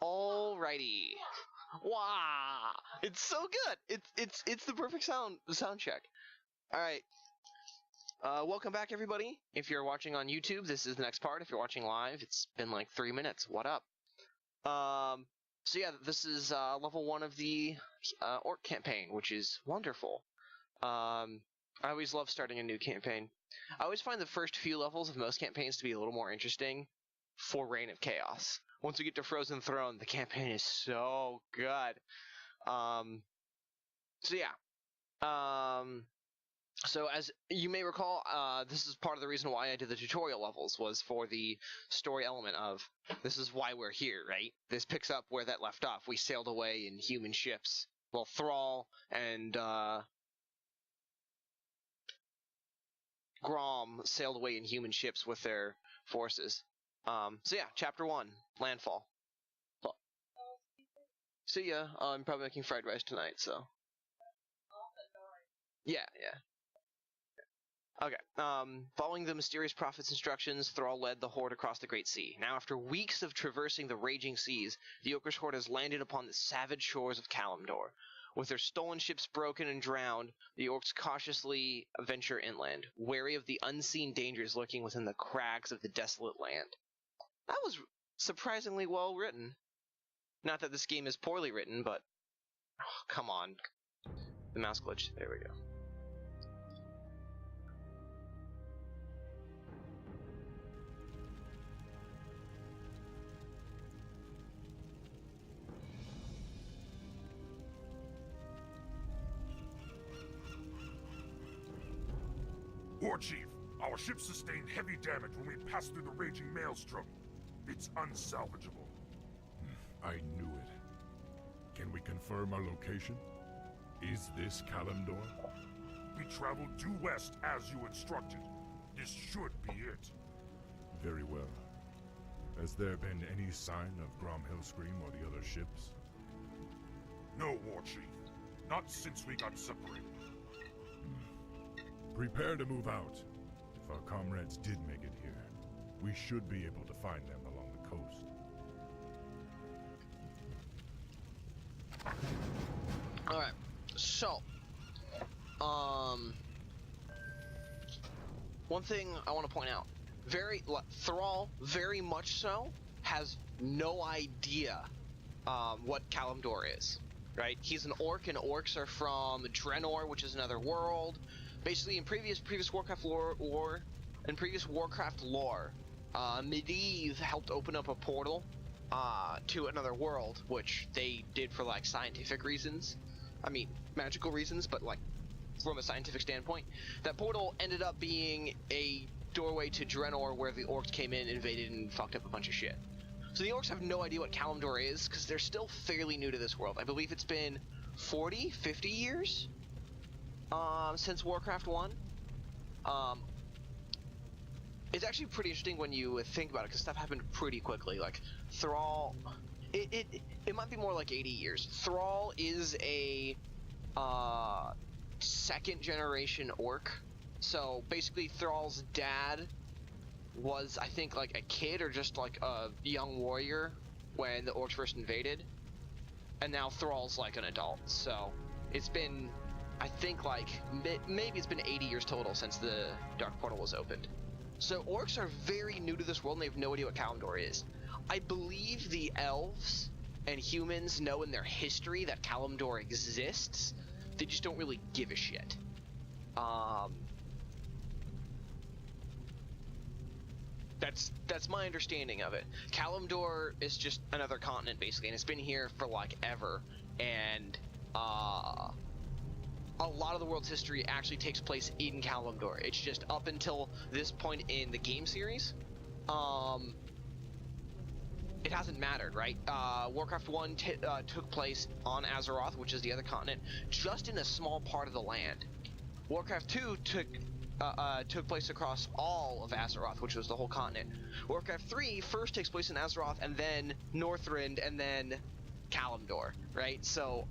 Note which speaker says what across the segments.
Speaker 1: Alrighty. Wow, it's so good. It's the perfect sound check. All right. Welcome back, everybody. If you're watching on YouTube, this is the next part. If you're watching live, it's been like 3 minutes. What up? So yeah, this is level 1 of the Orc campaign, which is wonderful. I always love starting a new campaign. I always find the first few levels of most campaigns to be a little more interesting for Reign of Chaos. Once we get to Frozen Throne, the campaign is so good. So yeah. So as you may recall, this is part of the reason why I did the tutorial levels, was for the story element of, this is why we're here, right? This picks up where that left off. We sailed away in human ships. Well, Thrall and Grom sailed away in human ships with their forces. So yeah, Chapter 1, Landfall. See ya. I'm probably making fried rice tonight, so. Yeah. Okay. Following the mysterious prophet's instructions, Thrall led the horde across the Great Sea. Now, after weeks of traversing the raging seas, the Orcish horde has landed upon the savage shores of Kalimdor. With their stolen ships broken and drowned, the Orcs cautiously venture inland, wary of the unseen dangers lurking within the crags of the desolate land. That was surprisingly well written. Not that this game is poorly written, but... Oh, come on. The mouse glitch. There we go.
Speaker 2: War Chief, our ship sustained heavy damage when we passed through the raging maelstrom. It's unsalvageable.
Speaker 3: I knew it. Can we confirm our location? Is this Kalimdor?
Speaker 2: We traveled due west as you instructed. This should be it.
Speaker 3: Very well. Has there been any sign of Grom Hillscream or the other ships?
Speaker 2: No, War Chief. Not since we got separated.
Speaker 3: Prepare to move out. If our comrades did make it here, we should be able to find them along the coast.
Speaker 1: Alright, so, one thing I want to point out, Thrall, very much so, has no idea, what Kalimdor is, right? He's an orc, and orcs are from Draenor, which is another world. Basically, in previous Warcraft lore, Medivh helped open up a portal, to another world, which they did for, like, scientific reasons. I mean, magical reasons, but, like, from a scientific standpoint. That portal ended up being a doorway to Draenor, where the orcs came in, invaded, and fucked up a bunch of shit. So the orcs have no idea what Kalimdor is, because they're still fairly new to this world. I believe it's been 40, 50 years? Since Warcraft 1. It's actually pretty interesting when you think about it, because stuff happened pretty quickly. Like, Thrall... It might be more like 80 years. Thrall is a second generation orc. So basically Thrall's dad was, I think, like a kid or just like a young warrior when the orcs first invaded. And now Thrall's like an adult. So it's been, I think, like maybe it's been 80 years total since the Dark Portal was opened. So orcs are very new to this world and they have no idea what Kalimdor is. I believe the elves and humans know in their history that Kalimdor exists. They just don't really give a shit. That's my understanding of it. Kalimdor is just another continent, basically, and it's been here for, like, ever. And, a lot of the world's history actually takes place in Kalimdor. It's just up until this point in the game series, it hasn't mattered, right? Warcraft 1 took place on Azeroth, which is the other continent, just in a small part of the land. Warcraft 2 took place across all of Azeroth, which was the whole continent. Warcraft 3 first takes place in Azeroth, and then Northrend, and then Kalimdor, right? So,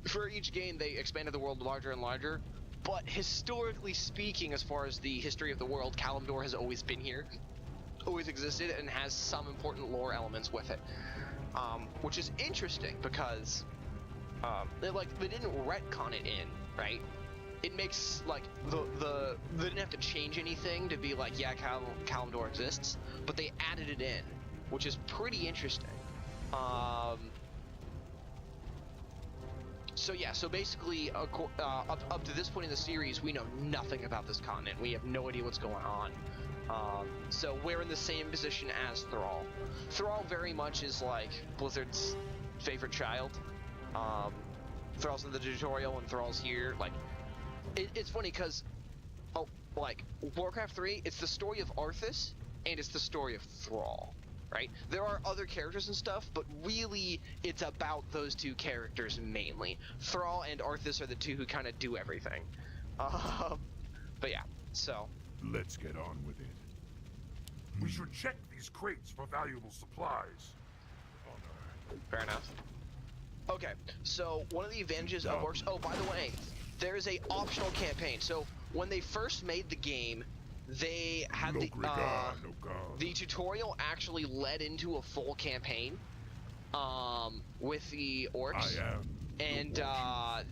Speaker 1: for each game, they expanded the world larger and larger, but historically speaking, as far as the history of the world, Kalimdor has always been here. always existed and has some important lore elements with it, which is interesting because they didn't retcon it in, right? It makes like they didn't have to change anything to be like, yeah, Kalimdor exists, but they added it in, which is pretty interesting. So yeah, so basically, up to this point in the series, we know nothing about this continent. We have no idea what's going on. So we're in the same position as Thrall. Thrall very much is like Blizzard's favorite child. Thrall's in the tutorial and Thrall's here. Like, it's funny because, like Warcraft 3, it's the story of Arthas and it's the story of Thrall. Right? There are other characters and stuff, but really it's about those two characters mainly. Thrall and Arthas are the two who kind of do everything. But yeah, so.
Speaker 3: Let's get on with it.
Speaker 2: We should check these crates for valuable supplies.
Speaker 1: Fair enough. Okay, so one of the advantages of Orcs. Oh, by the way, there is a optional campaign. So when they first made the game, they had the tutorial actually led into a full campaign with the Orcs, and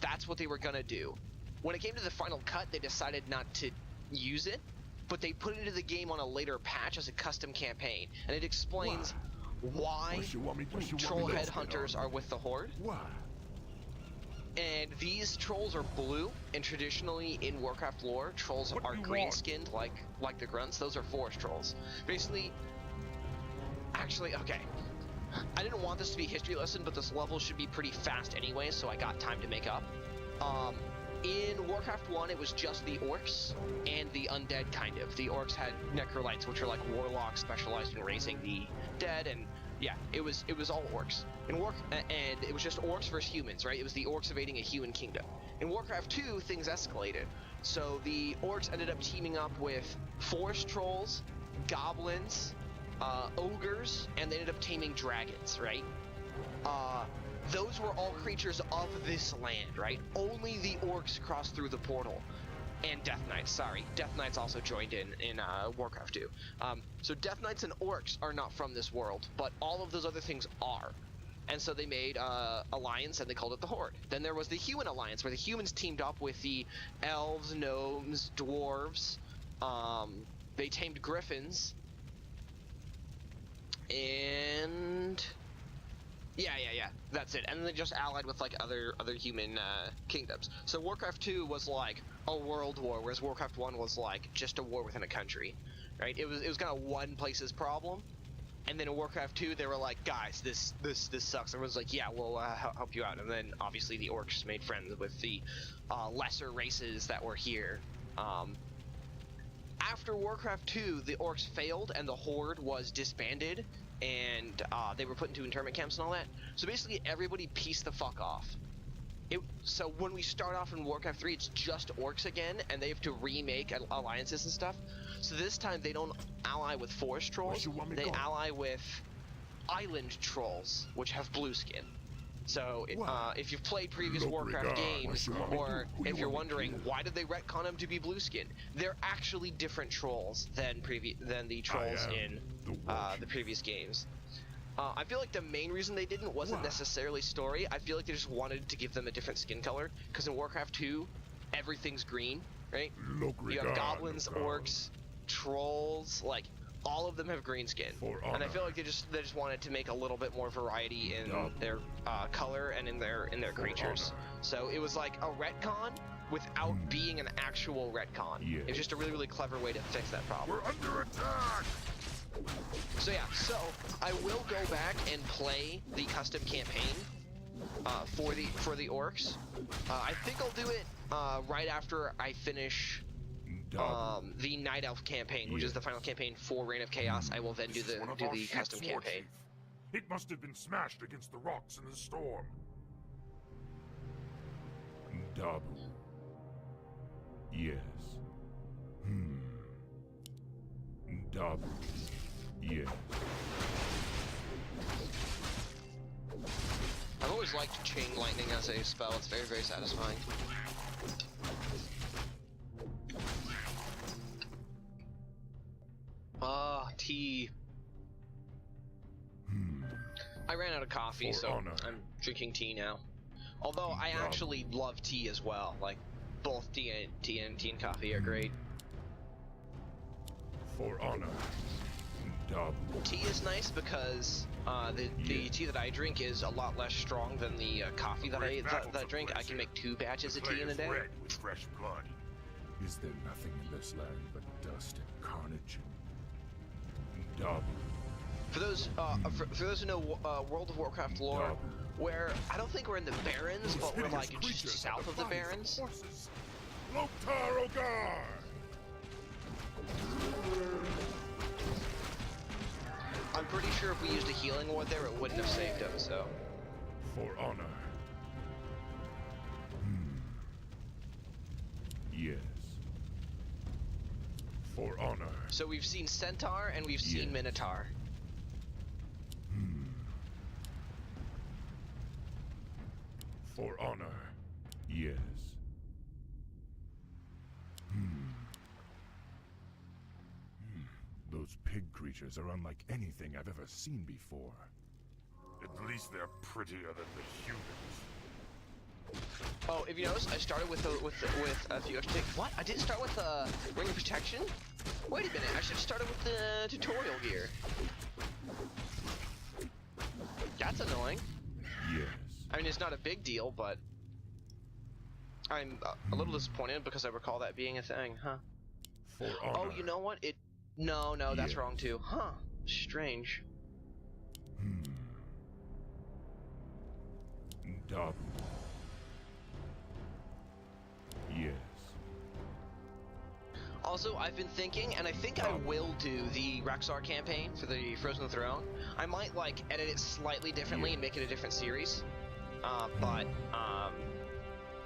Speaker 1: that's what they were gonna do. When it came to the final cut, they decided not to use it, but they put it into the game on a later patch as a custom campaign, and it explains why troll headhunters are with the Horde.
Speaker 3: Why?
Speaker 1: And these trolls are blue, and traditionally in Warcraft lore, trolls are green-skinned like the grunts. Those are forest trolls. Basically, actually, okay. I didn't want this to be a history lesson, but this level should be pretty fast anyway, so I got time to make up. In Warcraft 1, it was just the orcs and the undead, kind of. The orcs had necrolytes, which are like warlocks specialized in raising the dead, and yeah, it was all orcs. And it was just orcs versus humans, right? It was the orcs invading a human kingdom. In Warcraft 2, things escalated. So the orcs ended up teaming up with forest trolls, goblins, ogres, and they ended up taming dragons, right? Those were all creatures of this land, right? Only the orcs crossed through the portal. And Death Knights, sorry. Death Knights also joined in Warcraft 2. So Death Knights and orcs are not from this world, but all of those other things are. And so they made alliance, and they called it the Horde. Then there was the human alliance, where the humans teamed up with the elves, gnomes, dwarves. They tamed griffins. And yeah, that's it. And then they just allied with like other human kingdoms. So Warcraft 2 was like a world war, whereas Warcraft 1 was like just a war within a country, right? It was kind of one place's problem. And then in Warcraft 2, they were like, guys, this sucks. Everyone's like, yeah, we'll help you out. And then obviously the orcs made friends with the lesser races that were here. After Warcraft 2, the orcs failed and the Horde was disbanded, and they were put into internment camps and all that. So basically everybody pieced the fuck off. So when we start off in Warcraft 3, it's just orcs again, and they have to remake alliances and stuff. So this time they don't ally with forest trolls, they ally with island trolls, which have blue skin. So if you've played previous Warcraft games, or if you're wondering why did they retcon them to be blue skin, they're actually different trolls than the trolls in the previous games. I feel like the main reason they didn't wasn't necessarily story. I feel like they just wanted to give them a different skin color, because in Warcraft 2, everything's green, right? You have goblins, orcs, trolls, like all of them have green skin, and I feel like they just wanted to make a little bit more variety in their color and in their creatures. So it was like a retcon without being an actual retcon. It was just a really clever way to fix that problem.
Speaker 2: We're under attack.
Speaker 1: So yeah, so I will go back and play the custom campaign for the orcs. I think I'll do it right after I finish the Night Elf campaign, which is the final campaign for Reign of Chaos. I will then do the custom campaign.
Speaker 2: It must have been smashed against the rocks in the storm.
Speaker 3: Dabu. Yes. Dabu. Yes.
Speaker 1: I've always liked Chain Lightning as a spell. It's very satisfying. tea.
Speaker 3: Hmm.
Speaker 1: I ran out of coffee,
Speaker 3: For
Speaker 1: so
Speaker 3: honor.
Speaker 1: I'm drinking tea now. Although I actually love tea as well. Like, both tea and coffee are great.
Speaker 3: For honor. Double.
Speaker 1: Tea is nice because the tea that I drink is a lot less strong than the coffee that I drink. I can make 2 batches of tea in a day.
Speaker 2: Red with fresh blood.
Speaker 3: Is there nothing in this land but dust and carnage? Double.
Speaker 1: For those who know World of Warcraft lore, where I don't think we're in the Barrens, but we're like just south of the Barrens.
Speaker 3: Loktar Ogar!
Speaker 1: I'm pretty sure if we used a healing ward there, it wouldn't have saved him. So.
Speaker 3: For honor. Yes. For honor.
Speaker 1: So we've seen Centaur and we've seen Minotaur.
Speaker 3: For honor. Yes. Those pig creatures are unlike anything I've ever seen before.
Speaker 2: At least they're prettier than the humans.
Speaker 1: Oh, if you notice, I started with a few extra. What? I didn't start with Ring of Protection? Wait a minute, I should have started with the tutorial gear. That's annoying.
Speaker 3: Yes.
Speaker 1: I mean, it's not a big deal, but I'm a little disappointed because I recall that being a thing, huh?
Speaker 3: For honor.
Speaker 1: Oh, you know what? No, that's wrong too. Huh. Strange.
Speaker 3: Double. Yes.
Speaker 1: Also, I've been thinking, and I think I will do the Raxar campaign for the Frozen Throne. I might, like, edit it slightly differently and make it a different series.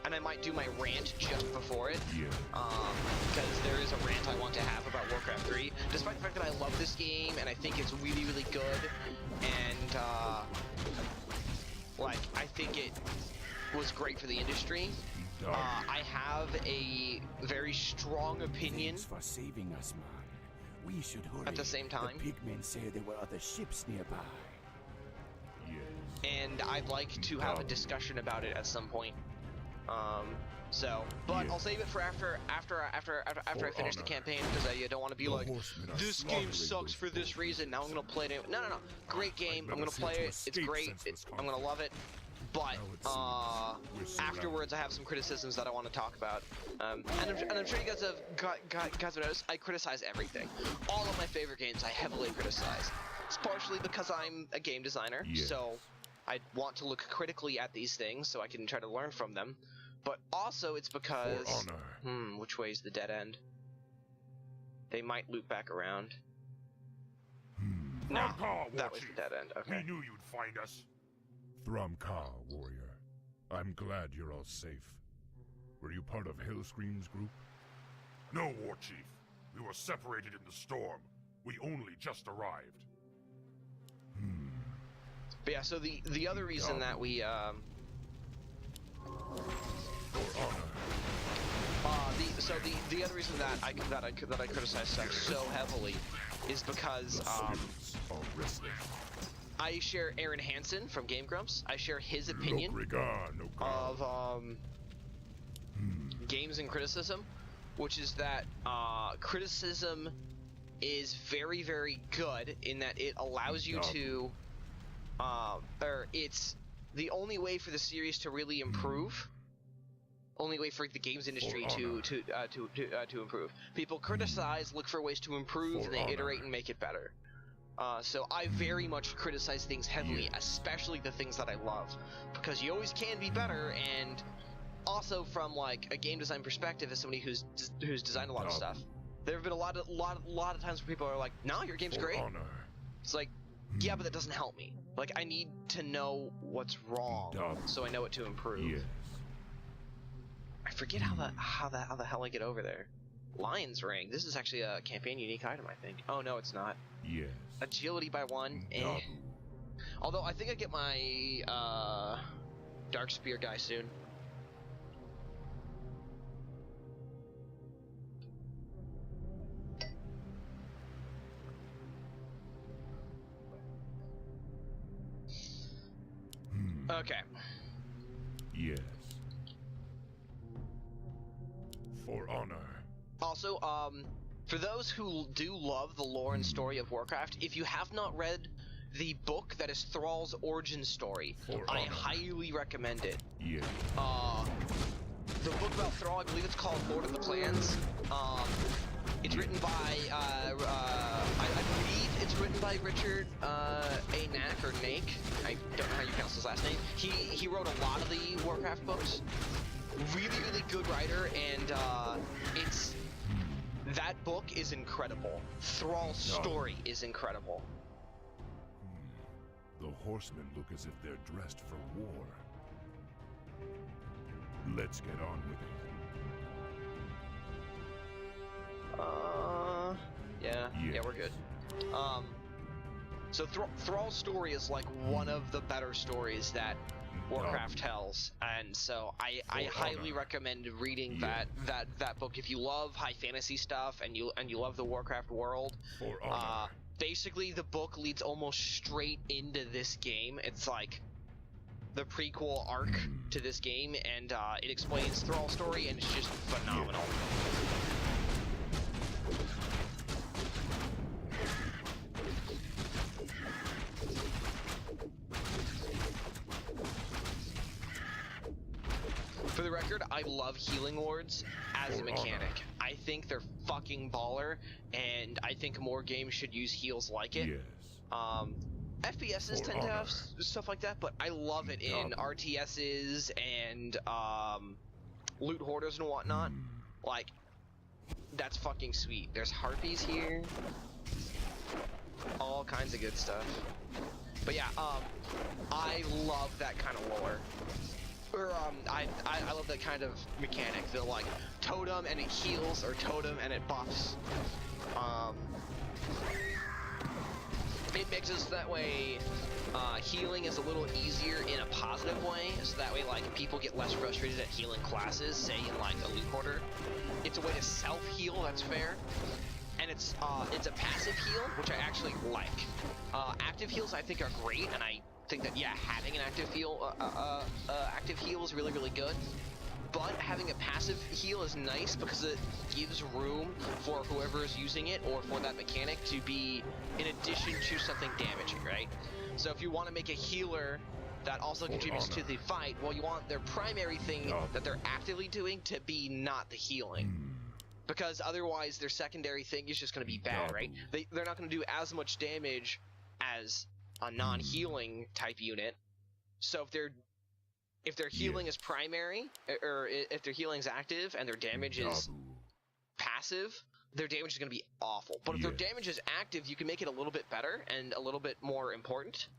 Speaker 1: And I might do my rant just before it.
Speaker 3: Yeah.
Speaker 1: Because there is a rant I want to have about Warcraft 3. Despite the fact that I love this game, and I think it's really, really good, and, like, I think it was great for the industry. I have a very strong opinion.
Speaker 4: Thanks for saving us, man. We should hurry.
Speaker 1: At the same time.
Speaker 4: The pigmen say there were other ships nearby.
Speaker 3: Yes.
Speaker 1: And I'd like to have a discussion about it at some point. But I'll save it for after I finish the campaign, because I don't want to be like, this game sucks for this reason. Now I'm gonna play it. No. Great game. I'm gonna play it. It's great. I'm gonna love it. But afterwards, I have some criticisms that I want to talk about. And I'm sure you guys have noticed. I criticize everything. All of my favorite games, I heavily criticize. It's partially because I'm a game designer, so I want to look critically at these things so I can try to learn from them. But also, it's because which way is the dead end? They might loop back around. No, that was the dead end. Okay.
Speaker 2: We knew you'd find us.
Speaker 3: Thrumka, warrior. I'm glad you're all safe. Were you part of Hellscream's group?
Speaker 2: No, War Chief. We were separated in the storm. We only just arrived.
Speaker 1: But yeah, so the other reason that we
Speaker 3: For honor.
Speaker 1: the other reason that I criticize stuff so heavily is because
Speaker 3: Are wrestling.
Speaker 1: I share Aaron Hansen from Game Grumps. I share his opinion of games and criticism, which is that criticism is very, very good in that it allows you to, or it's the only way for the series to really improve. Only way for the games industry to improve. People criticize, look for ways to improve, and they iterate and make it better. So I very much criticize things heavily, especially the things that I love, because you always can be better. And also from like a game design perspective, as somebody who's designed a lot of stuff, there have been a lot of times where people are like, "No, your game's great." It's like, yeah, but that doesn't help me. Like, I need to know what's wrong so I know what to improve.
Speaker 3: Yes.
Speaker 1: I forget how the hell I get over there. Lion's Ring. This is actually a campaign unique item, I think. Oh no, it's not.
Speaker 3: Yes.
Speaker 1: Agility by 1. Although I think I get my Dark Spear guy soon. Okay.
Speaker 3: Yes. For honor.
Speaker 1: Also, for those who do love the lore and story of Warcraft, if you have not read the book that is Thrall's origin story, I highly recommend it.
Speaker 3: Yes.
Speaker 1: The book about Thrall, I believe it's called Lord of the Clans. It's written by, I believe it's written by Richard A. Nack, or Nake. I don't know how you pronounce his last name. He wrote a lot of the Warcraft books. Really, really good writer, and that book is incredible. Thrall's story is incredible.
Speaker 3: The horsemen look as if they're dressed for war. Let's get on with it.
Speaker 1: Yeah, we're good. So Thrall's story is like one of the better stories that Warcraft tells, and so I highly recommend reading that book if you love high fantasy stuff and you love the Warcraft world. Basically, the book leads almost straight into this game. It's like the prequel arc to this game, and it explains Thrall's story, and it's just phenomenal. For the record, I love healing wards as a mechanic. I think they're fucking baller, and I think more games should use heals like it.
Speaker 3: Yes.
Speaker 1: FPSs tend to have stuff like that, but I love it in RTSs and loot hoarders and whatnot. Like, that's fucking sweet. There's harpies here. All kinds of good stuff. But yeah, I love that kind of lore. Or, I love that kind of mechanic. The, like, totem and it heals, or totem and it buffs. It mixes that way, healing is a little easier in a positive way, so that way, like, people get less frustrated at healing classes, say in, like, a loot hoarder. It's a way to self-heal, that's fair. And it's a passive heal, which I actually like. Active heals I think are great, and I think that, yeah, having an active heal is really, really good. But having a passive heal is nice because it gives room for whoever is using it, or for that mechanic, to be in addition to something damaging, right? So if you want to make a healer that also contributes to the fight, well, you want their primary thing that they're actively doing to be not the healing. Because otherwise their secondary thing is just going to be bad, right? They're not going to do as much damage as a non-healing type unit. So if their healing is primary, or if their healing is active and their damage is passive, their damage is going to be awful. But if their damage is active, you can make it a little bit better and a little bit more important.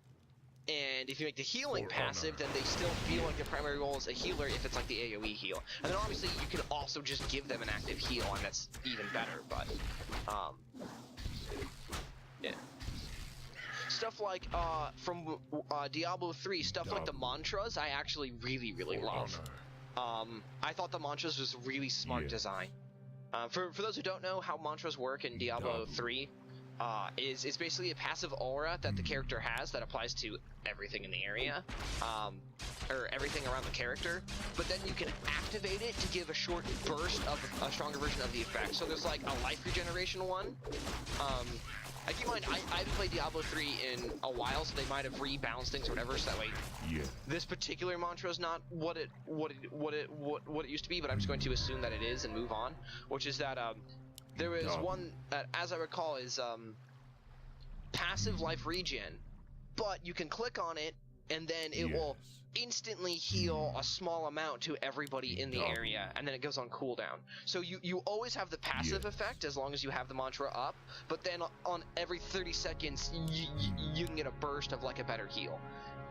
Speaker 1: And if you make the healing passive, then they still feel like their primary role is a healer if it's like the AoE heal. And then obviously you can also just give them an active heal, and that's even better, but yeah. Stuff like, from Diablo 3, stuff like the mantras, I actually really, really love. I thought the mantras was really smart design. For those who don't know how mantras work in Diablo 3, it's basically a passive aura that the character has that applies to everything in the area, or everything around the character, but then you can activate it to give a short burst of a stronger version of the effect. So there's like a life regeneration one. I keep in mind, I haven't played Diablo 3 in a while, so they might have rebalanced things or whatever, so that way this particular mantra is not what it used to be, but I'm just going to assume that it is and move on, which is that there was one that, as I recall, is passive life regen, but you can click on it and then it will instantly heal a small amount to everybody in the area, and then it goes on cooldown. So you always have the passive effect as long as you have the mantra up, but then on every 30 seconds you can get a burst of like a better heal.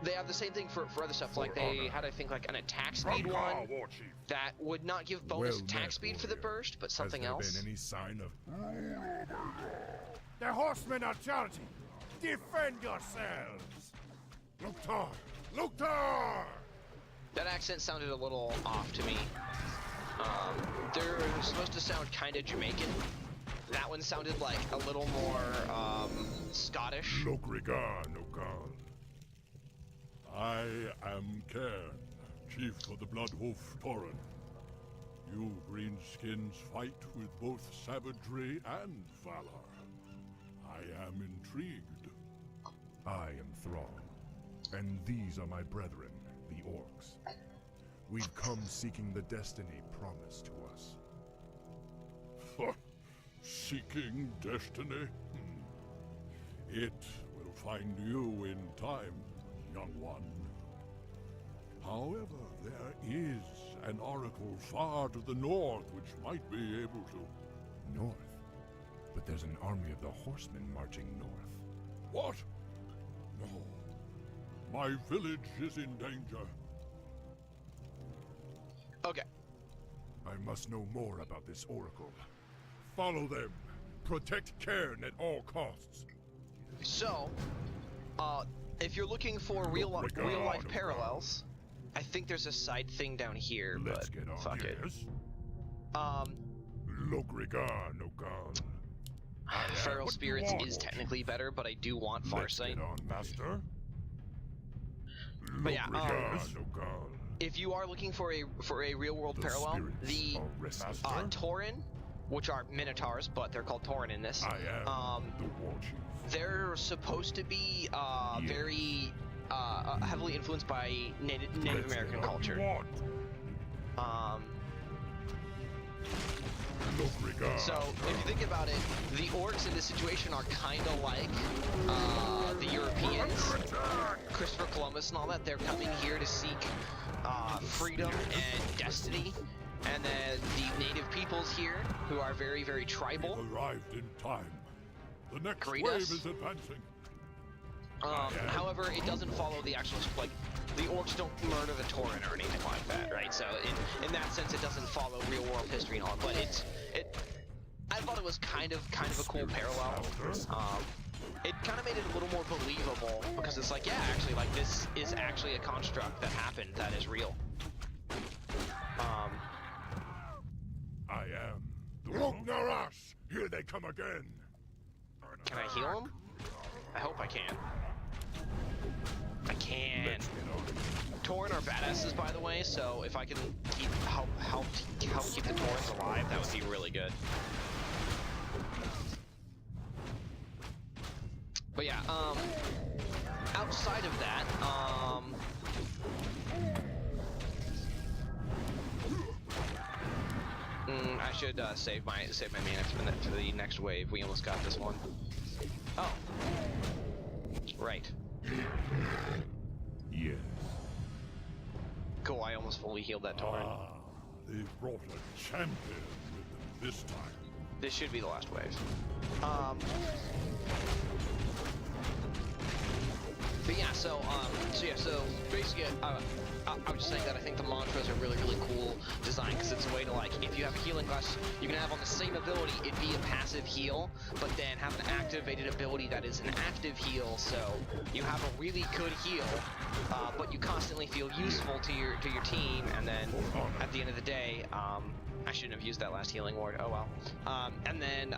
Speaker 1: They have the same thing for other stuff, like they had, I think, like an attack speed one that would not give bonus attack speed for the burst, but something else.
Speaker 3: Has there been any sign of...
Speaker 4: The horsemen are charging! Defend yourselves!
Speaker 3: Loktar! Loktar!
Speaker 1: That accent sounded a little off to me. They're supposed to sound kind of Jamaican. That one sounded like a little more Scottish.
Speaker 3: Lokrigar, Nokal. I am Chief of the Bloodwolf Tauren. You greenskins fight with both savagery and valor. I am intrigued. I am Thrall, and these are my brethren, the Orcs. We've come seeking the destiny promised to us. Seeking destiny? It will find you in time, young one. However, there is an oracle far to the north which might be able to... North? But there's an army of the horsemen marching north. What? No. My village is in danger.
Speaker 1: Okay.
Speaker 3: I must know more about this oracle. Follow them. Protect Cairn at all costs.
Speaker 1: So, if you're looking for real life parallels, I think there's a side thing down here,
Speaker 3: Let's
Speaker 1: but
Speaker 3: get on.
Speaker 1: fuck it.
Speaker 3: Yes? Logrigar no God.
Speaker 1: Feral
Speaker 3: What
Speaker 1: Spirits
Speaker 3: do you
Speaker 1: is
Speaker 3: want?
Speaker 1: technically better, but I do want
Speaker 3: Let's
Speaker 1: Farsight.
Speaker 3: get on, master.
Speaker 1: But yeah,
Speaker 3: Logrigar no God.
Speaker 1: if you are looking for a real world
Speaker 3: The
Speaker 1: parallel,
Speaker 3: spirits
Speaker 1: the
Speaker 3: are restless.
Speaker 1: Tauren, which are Minotaurs, but they're called Tauren in this.
Speaker 3: I am the war chief.
Speaker 1: They're supposed to be
Speaker 3: Yes.
Speaker 1: very heavily influenced by Native
Speaker 3: Let's
Speaker 1: American
Speaker 3: get on.
Speaker 1: culture.
Speaker 3: What? Logrigar.
Speaker 1: So if you think about it, the orcs in this situation are kind of like the Europeans, Christopher Columbus and all that. They're coming here to seek freedom and destiny. And then the native peoples here, who are very, very tribal.
Speaker 3: We've arrived in time. The next
Speaker 1: Greet
Speaker 3: wave
Speaker 1: us.
Speaker 3: is advancing.
Speaker 1: However, it doesn't follow the actual, like, the orcs don't murder the Tauren or anything like that, right? So in that sense, it doesn't follow real world history and all. But I thought it was kind of a cool parallel. It kind of made it a little more believable because it's like, yeah, actually, like this is actually a construct that happened that is real.
Speaker 3: I am the Ragnaras! Here they come again!
Speaker 1: Can I heal him? I hope I can. I can.
Speaker 3: Let's get on.
Speaker 1: Tauren are badasses, by the way, so if I can help keep the Taurens alive, that would be really good. But yeah, outside of that, I should save my mana for the next wave. We almost got this one. Oh, right.
Speaker 3: Yes.
Speaker 1: Cool. I almost fully healed that Tauren.
Speaker 3: They've brought a champion with them this time.
Speaker 1: This should be the last wave. But yeah, so basically, I was just saying that I think the mantras are really, really cool design because it's a way to, like, if you have a healing class, you can have on the same ability it be a passive heal, but then have an activated ability that is an active heal. So you have a really good heal, but you constantly feel useful to your team, and then at the end of the day, I shouldn't have used that last healing ward. Oh well. And then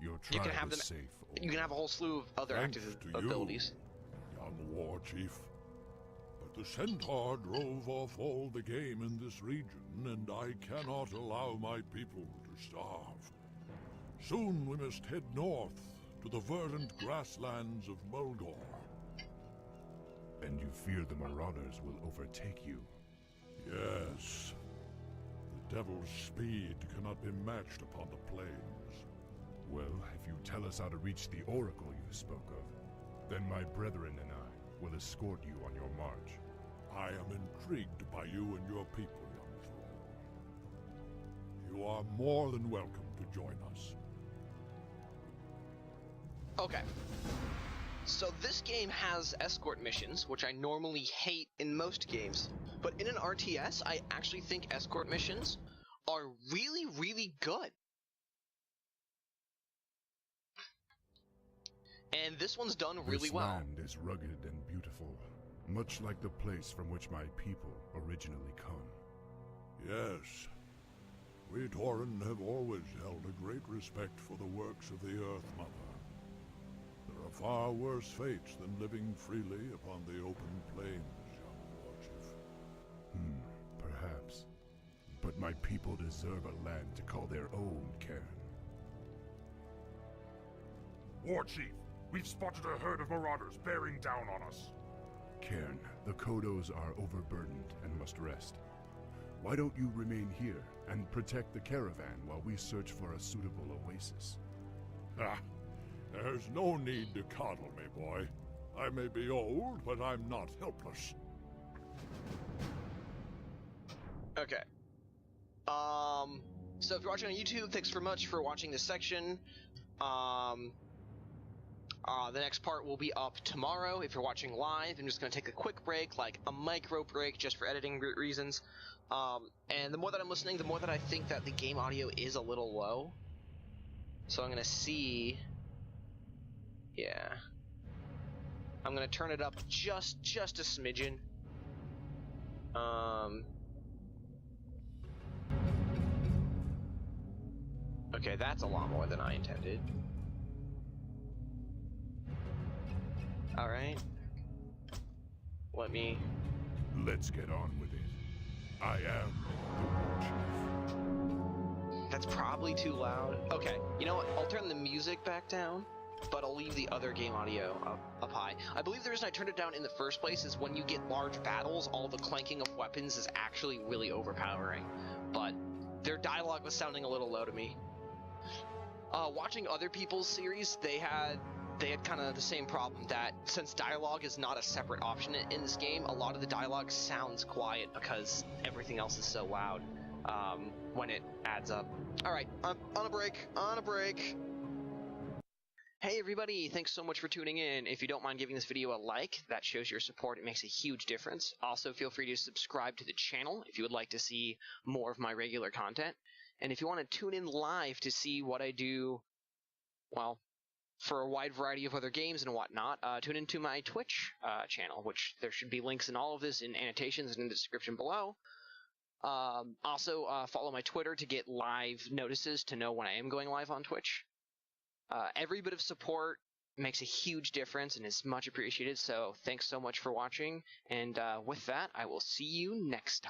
Speaker 3: Your
Speaker 1: you can
Speaker 3: tribe
Speaker 1: have
Speaker 3: is
Speaker 1: them.
Speaker 3: safe.
Speaker 1: You can have a whole slew of other
Speaker 3: Thanks
Speaker 1: active
Speaker 3: to you,
Speaker 1: abilities.
Speaker 3: young war chief. But the centaur drove off all the game in this region, and I cannot allow my people to starve. Soon we must head north to the verdant grasslands of Mulgore. And you fear the marauders will overtake you? Yes. The devil's speed cannot be matched upon the plains. Well, if you tell us how to reach the oracle you spoke of, then my brethren and I will escort you on your march. I am intrigued by you and your people, young thrall. You are more than welcome to join us.
Speaker 1: Okay. So this game has escort missions, which I normally hate in most games. But in an RTS, I actually think escort missions are really, really good. And this one's done really well.
Speaker 3: This land is rugged and beautiful, much like the place from which my people originally come. Yes. We Tauren have always held a great respect for the works of the Earth Mother. There are far worse fates than living freely upon the open plains, young warchief. My people deserve a land to call their own, Cairn.
Speaker 2: War Chief, we've spotted a herd of marauders bearing down on us.
Speaker 3: Cairn, the Kodos are overburdened and must rest. Why don't you remain here and protect the caravan while we search for a suitable oasis?
Speaker 5: Ah, there's no need to coddle me, boy. I may be old, but I'm not helpless.
Speaker 1: Okay. So if you're watching on YouTube, thanks very much for watching this section. The next part will be up tomorrow. If you're watching live, I'm just going to take a quick break, like a micro break, just for editing reasons. And the more that I'm listening, the more that I think that the game audio is a little low. So I'm going to see... Yeah. I'm going to turn it up just a smidgen. Okay, that's a lot more than I intended. Alright.
Speaker 3: Let's get on with it. I am the War Chief.
Speaker 1: That's probably too loud. Okay, you know what? I'll turn the music back down, but I'll leave the other game audio up high. I believe the reason I turned it down in the first place is when you get large battles, all the clanking of weapons is actually really overpowering. But their dialogue was sounding a little low to me. Watching other people's series, they had kind of the same problem, that since dialogue is not a separate option in this game, a lot of the dialogue sounds quiet because everything else is so loud when it adds up. Alright, on a break. Hey everybody, thanks so much for tuning in. If you don't mind giving this video a like, that shows your support. It makes a huge difference. Also, feel free to subscribe to the channel if you would like to see more of my regular content. And if you want to tune in live to see what I do, well, for a wide variety of other games and whatnot, tune into my Twitch channel, which there should be links in all of this in annotations and in the description below. Also, follow my Twitter to get live notices to know when I am going live on Twitch. Every bit of support makes a huge difference and is much appreciated, so thanks so much for watching, and with that, I will see you next time.